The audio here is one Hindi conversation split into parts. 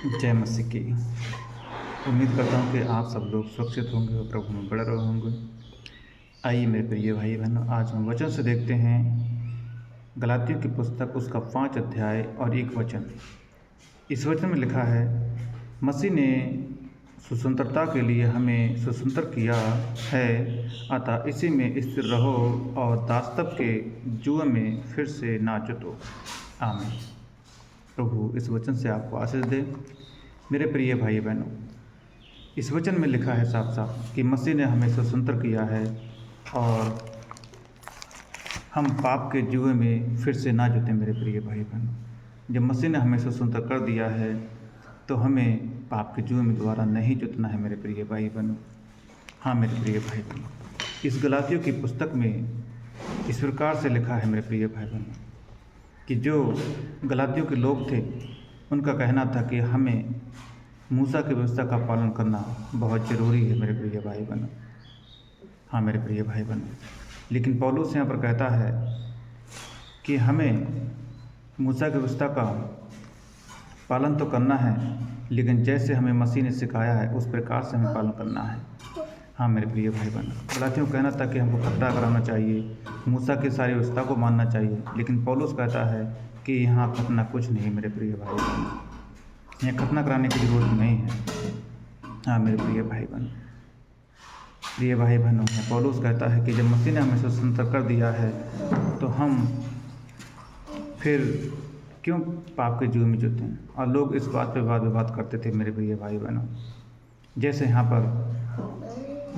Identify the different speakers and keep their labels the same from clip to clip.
Speaker 1: जय मसीह की। उम्मीद करता हूँ कि आप सब लोग सुरक्षित होंगे और प्रभु में बड़े रहे होंगे। आइए मेरे प्रिय भाई बहनों, आज हम वचन से देखते हैं गलातियों की पुस्तक उसका 5 अध्याय और 1 वचन। इस वचन में लिखा है, मसीह ने स्वतंत्रता के लिए हमें स्वतंत्र किया है, अतः इसी में स्थिर रहो और दासत्व के जुए में फिर से ना जुटो। आमीन। प्रभु इस वचन से आपको आशीष दे। मेरे प्रिय भाई बहनों, इस वचन में लिखा है साफ साफ कि मसीह ने हमें स्वतंत्र किया है और हम पाप के जुए में फिर से ना जुटे। मेरे प्रिय भाई बहनों, जब मसीह ने हमें स्वतंत्र कर दिया है तो हमें पाप के जुए में दोबारा नहीं जुटना है। मेरे प्रिय भाई बहनों, हाँ मेरे प्रिय भाई बहनों, इस गलातियों की पुस्तक में इस प्रकार से लिखा है मेरे प्रिय भाई बहनों कि जो गलातियों के लोग थे उनका कहना था कि हमें मूसा की व्यवस्था का पालन करना बहुत ज़रूरी है। मेरे प्रिय भाई बहनों, हाँ मेरे प्रिय भाई बहनों, लेकिन पौलुस यहाँ पर कहता है कि हमें मूसा की व्यवस्था का पालन तो करना है, लेकिन जैसे हमें मसीह ने सिखाया है उस प्रकार से हमें पालन करना है। हाँ मेरे प्रिय भाई बहनों, गलातियों को कहना था कि हमको खतना कराना चाहिए, मूसा की सारी व्यवस्था को मानना चाहिए, लेकिन पौलुस कहता है कि यहाँ खतना कुछ नहीं। मेरे प्रिय भाई बहनों, यहाँ खतना कराने की जरूरत नहीं है। हाँ मेरे प्रिय भाई बहनों, पौलुस कहता है कि जब मसीह ने हमें स्वतंत्र कर दिया है तो हम फिर क्यों पाप के जुए में जुटे हैं। और लोग इस बात पे वाद विवाद करते थे मेरे प्रिय भाई बहनों। जैसे यहाँ पर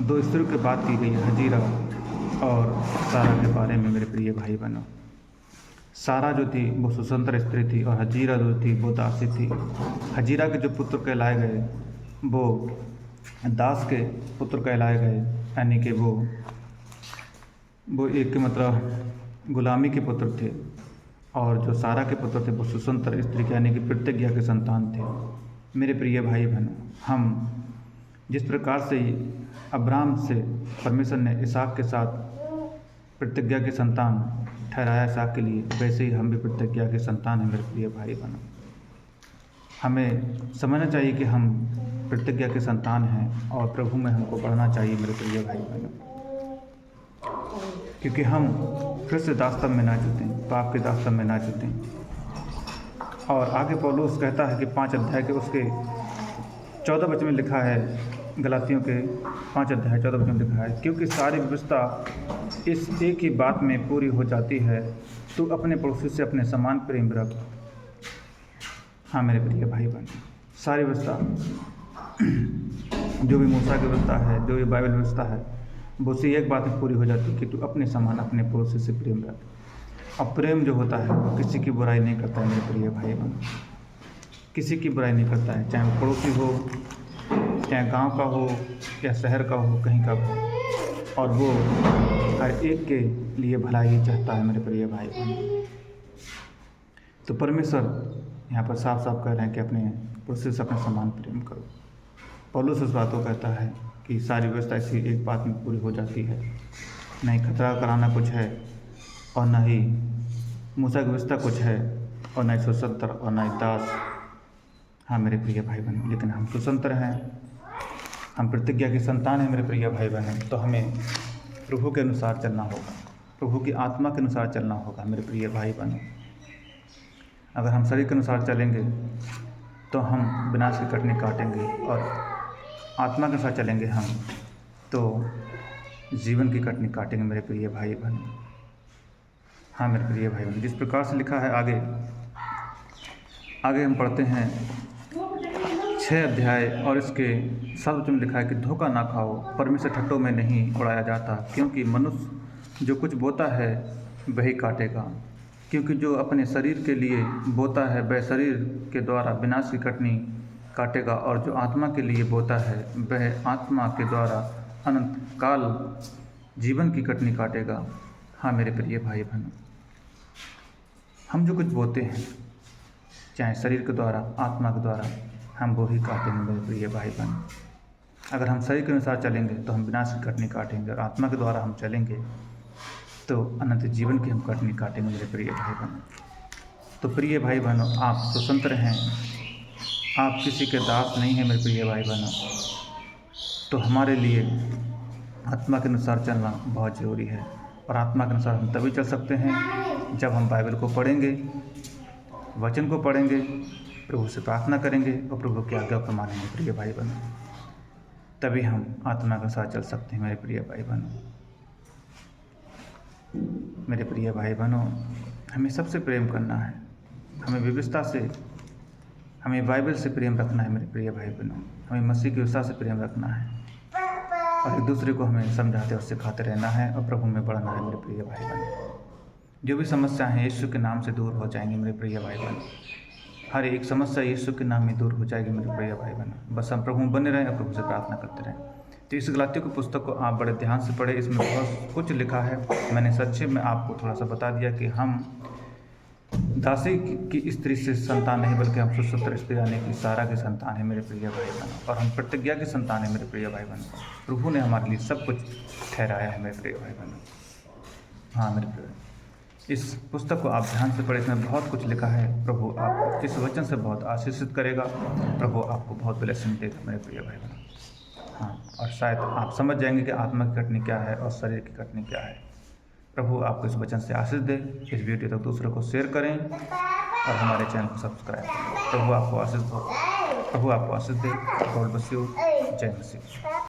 Speaker 1: 2 स्त्रियों की बात की गई, हजीरा और सारा के बारे में। मेरे प्रिय भाई बहनों, सारा जो थी वो स्वतंत्र स्त्री थी और हजीरा जो थी वो दासी थी। हजीरा के जो पुत्र कहलाए गए वो दास के पुत्र कहलाए गए, यानी कि वो एक मतलब गुलामी के पुत्र थे। और जो सारा के पुत्र थे वो स्वतंत्र स्त्री के यानी कि प्रतिज्ञा के संतान थे। मेरे प्रिय भाई बहनों, हम जिस प्रकार से अब्राहम से परमेश्वर ने इसहाक के साथ प्रतिज्ञा के संतान ठहराया इसहाक के लिए, वैसे ही हम भी प्रतिज्ञा के संतान हैं। मेरे प्रिय भाई बहनों, हमें समझना चाहिए कि हम प्रतिज्ञा के संतान हैं और प्रभु में हमको बढ़ना चाहिए। मेरे प्रिय भाई बहनों, क्योंकि हम फिर से दास्तव में ना जुटें, पाप के दास्तव में ना जुटें। और आगे पौलुस कहता है कि 5 अध्याय के उसके 14 वचन में लिखा है, गलातियों के 5 अध्याय 14 वचन में लिखा है, क्योंकि सारी व्यवस्था इस एक ही बात में पूरी हो जाती है, तू अपने पड़ोसी से अपने समान प्रेम रख। हाँ मेरे प्रिय भाई बहन, सारी व्यवस्था जो भी मूसा की व्यवस्था है, जो भी बाइबल व्यवस्था है, वो उसी एक बात में पूरी हो जाती है कि तू अपने समान अपने पड़ोसी से प्रेम रख। और प्रेम जो होता है वो किसी की बुराई नहीं करता है। मेरे प्रिय भाई बहन, किसी की बुराई नहीं करता है, चाहे वो पड़ोसी हो, चाहे गांव का हो या शहर का हो, कहीं का हो, और वो हर एक के लिए भलाई ही चाहता है। मेरे प्रिय भाई बहन, तो परमेश्वर यहाँ पर साफ साफ कह रहे हैं कि अपने पड़ोसी से अपने समान प्रेम करो। पौलुस उस बात को कहता है कि सारी व्यवस्था इसी एक बात में पूरी हो जाती है, नहीं खतरा कराना कुछ है और न ही मूसा की व्यवस्था कुछ है और न ही स्वतंत्र और न ही दास। हाँ मेरे प्रिय भाई बहन, लेकिन हम स्वतंत्र हैं, हम प्रतिज्ञा के संतान हैं। मेरे प्रिय भाई बहन, तो हमें प्रभु के अनुसार चलना होगा, प्रभु की आत्मा के अनुसार चलना होगा। मेरे प्रिय भाई बहन, अगर हम शरीर के अनुसार चलेंगे तो हम विनाश की कटनी काटेंगे, और आत्मा के अनुसार चलेंगे हम तो जीवन की कटनी काटेंगे। मेरे प्रिय भाई बहन, हाँ मेरे प्रिय भाई बहन, जिस प्रकार से लिखा है आगे हम पढ़ते हैं 6 अध्याय और इसके 7 वचन में लिखा है कि धोखा ना खाओ, परमेश्वर ठट्टों में नहीं उड़ाया जाता, क्योंकि मनुष्य जो कुछ बोता है वही काटेगा। क्योंकि जो अपने शरीर के लिए बोता है वह शरीर के द्वारा विनाश की कटनी काटेगा, और जो आत्मा के लिए बोता है वह आत्मा के द्वारा अनंत काल जीवन की कटनी काटेगा। हाँ मेरे प्रिय भाई बहनों, हम जो कुछ बोते हैं, चाहे शरीर के द्वारा, आत्मा के द्वारा, हम वो ही काटेंगे। मेरे प्रिय भाई बहन, अगर हम शरीर के अनुसार चलेंगे तो हम विनाश की कटनी काटेंगे, और आत्मा के द्वारा हम चलेंगे तो अनंत जीवन की हम कटनी काटेंगे। मेरे प्रिय भाई बहनों, तो प्रिय भाई बहनों, आप स्वतंत्र हैं आप किसी के दास नहीं हैं मेरे प्रिय भाई बहनों। तो हमारे लिए आत्मा के अनुसार चलना बहुत ज़रूरी है, और आत्मा के अनुसार हम तभी चल सकते हैं जब हम बाइबल को पढ़ेंगे, वचन को पढ़ेंगे, प्रभु से प्रार्थना करेंगे और प्रभु की आज्ञा को मानेंगे प्रिय भाई बहनों। तभी हम आत्मा के अनुसार चल सकते हैं मेरे प्रिय भाई बहनों। मेरे प्रिय भाई बहनों, हमें सबसे प्रेम करना है, हमें व्यवस्था से, हमें बाइबल से प्रेम रखना है मेरे प्रिय भाई बहनों। हमें मसीह की व्यवस्था से प्रेम रखना है और एक दूसरे को हमें समझाते और सिखाते रहना है और प्रभु में बढ़ना है मेरे प्रिय भाई बहनों। जो भी समस्या है यीशु के नाम से दूर हो जाएंगी मेरे प्रिय भाई बहनों। हर एक समस्या यीशु के नाम में दूर हो जाएगी मेरे प्रिय भाई बहनों। बस हम प्रभु में बने रहें और प्रभु से प्रार्थना करते रहें। तो इस गलातियों की पुस्तक को आप बड़े ध्यान से पढ़ें, इसमें बहुत कुछ लिखा है। मैंने संक्षेप में आपको थोड़ा सा बता दिया कि हम दासी की स्त्री से संतान नहीं, बल्कि हम सुसूत्र स्त्री यानी कि सारा की संतान है मेरे प्रिय भाई बहनों, और हम प्रतिज्ञा की संतान है मेरे प्रिय भाई बहनों। प्रभु ने हमारे लिए सब कुछ ठहराया है मेरे प्रिय भाई बहनों। हाँ मेरे प्रिय, इस पुस्तक को आप ध्यान से पढ़ें, इसमें बहुत कुछ लिखा है। प्रभु आपको इस वचन से बहुत आशीषित करेगा, प्रभु आपको बहुत ब्लेसिंग देगा मेरे प्रिय भाई बहनों। हाँ, और शायद आप समझ जाएंगे कि आत्मा की कटनी क्या है और शरीर की कटनी क्या है। प्रभु आपको इस वचन से आशीष दे। इस वीडियो तक दूसरों को शेयर करें और हमारे चैनल को सब्सक्राइब करें। प्रभु आपको आशीष दे। God bless you. जय मसीह।